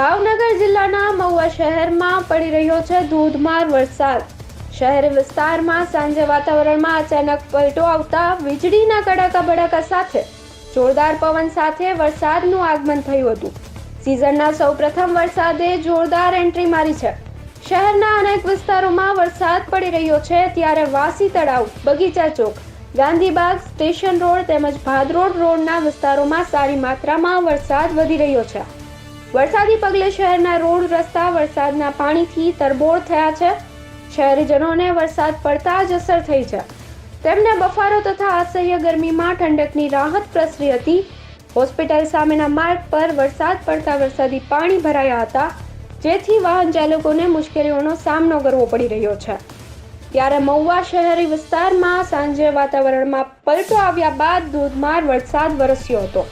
ભાવનગર જિલ્લાના મહુવા શહેરમાં પડી રહ્યો છે ધોધમાર વરસાદ। શહેરી વિસ્તારમાં સાંજે વાતાવરણમાં અચાનક પલટો આવતા વીજળીના કડાકા બડાકા સાથે જોરદાર પવન સાથે વરસાદનું આગમન થયું હતું। સિઝનના સૌપ્રથમ વરસાદે જોરદાર એન્ટ્રી મારી છે। શહેરના અનેક વિસ્તારોમાં વરસાદ પડી રહ્યો છે ત્યારે વાસી તળાવ, બગીચા ચોક, ગાંધીબાગ, સ્ટેશન રોડ તેમજ ભાદરોડ રોડના વિસ્તારોમાં સારી માત્રામાં વરસાદ વધી રહ્યો છે। વરસાદી પગલે શહેરના રોડ રસ્તા વરસાદના પાણીથી તરબોળ થયા છે। શહેરીજનોને વરસાદ પડતા જ અસર થઈ છે। તેમને બફારો તથા અસહ્ય ગરમીમાં ઠંડકની રાહત પ્રસરી હતી। હોસ્પિટલ સામેના માર્ગ પર વરસાદ પડતા વરસાદી પાણી ભરાયા હતા, જેથી વાહન ચાલકોને મુશ્કેલીઓનો સામનો કરવો પડી રહ્યો છે। ત્યારે મહુવા શહેરી વિસ્તારમાં સાંજે વાતાવરણમાં પલટો આવ્યા બાદ ધોધમાર વરસાદ વરસ્યો હતો।